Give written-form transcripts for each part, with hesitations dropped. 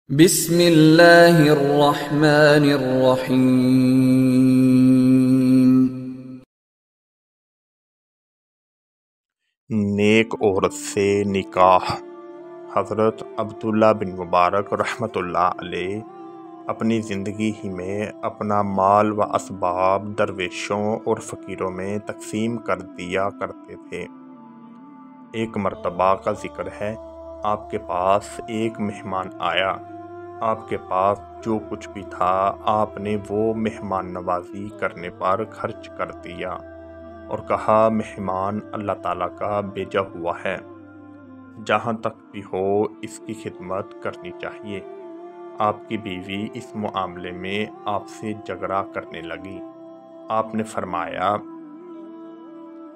بسم اللہ الرحمن الرحیم۔ نیک عورت سے نکاح۔ حضرت عبداللہ بن مبارک رحمۃ اللہ علیہ اپنی زندگی ہی میں اپنا مال و اسباب درویشوں اور فقیروں میں تقسیم کر دیا کرتے تھے۔ ایک مرتبہ کا ذکر ہے، آپ کے پاس ایک مہمان آیا۔ آپ کے پاس جو کچھ بھی تھا آپ نے وہ مہمان نوازی کرنے پر خرچ کر دیا اور کہا مہمان اللہ تعالیٰ کا بھیجا ہوا ہے، جہاں تک بھی ہو اس کی خدمت کرنی چاہیے۔ آپ کی بیوی اس معاملے میں آپ سے جھگڑا کرنے لگی۔ آپ نے فرمایا،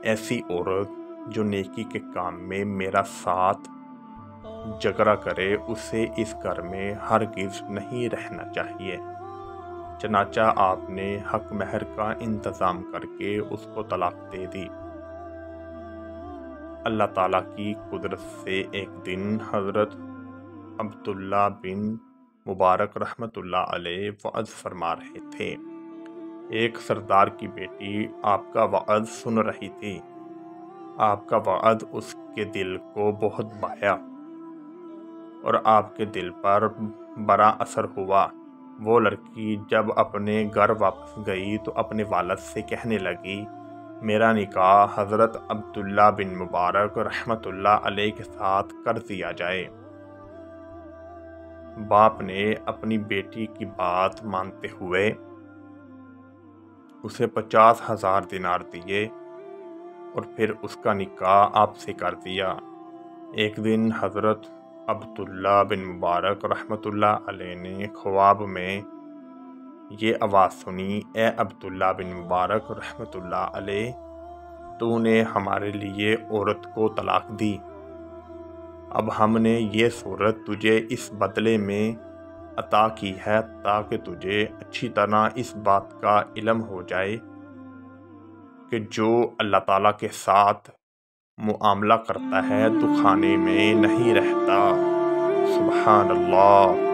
ایسی عورت جو نیکی کے کام میں میرا ساتھ جھگڑا کرے اسے اس گھر میں ہرگز نہیں رہنا چاہیے۔ چنانچہ آپ نے حق مہر کا انتظام کر کے اس کو طلاق دے دی۔ اللہ تعالیٰ کی قدرت سے ایک دن حضرت عبداللہ بن مبارک رحمۃ اللہ علیہ وعظ فرما رہے تھے۔ ایک سردار کی بیٹی آپ کا وعظ سن رہی تھی۔ آپ کا وعظ اس کے دل کو بہت بھایا اور آپ کے دل پر بڑا اثر ہوا۔ وہ لڑکی جب اپنے گھر واپس گئی تو اپنے والد سے کہنے لگی، میرا نکاح حضرت عبداللہ بن مبارک رحمۃ اللہ علیہ کے ساتھ کر دیا جائے۔ باپ نے اپنی بیٹی کی بات مانتے ہوئے اسے 50,000 دینار دیے اور پھر اس کا نکاح آپ سے کر دیا۔ ایک دن حضرت عبداللہ بن مبارک رحمۃ اللہ علیہ نے خواب میں یہ آواز سنی، اے عبداللہ بن مبارک رحمۃ اللہ علیہ، تو نے ہمارے لیے عورت کو طلاق دی، اب ہم نے یہ صورت تجھے اس بدلے میں عطا کی ہے تاکہ تجھے اچھی طرح اس بات کا علم ہو جائے کہ جو اللہ تعالیٰ کے ساتھ معاملہ کرتا ہے تو خانے میں نہیں رہتا۔ سبحان اللہ۔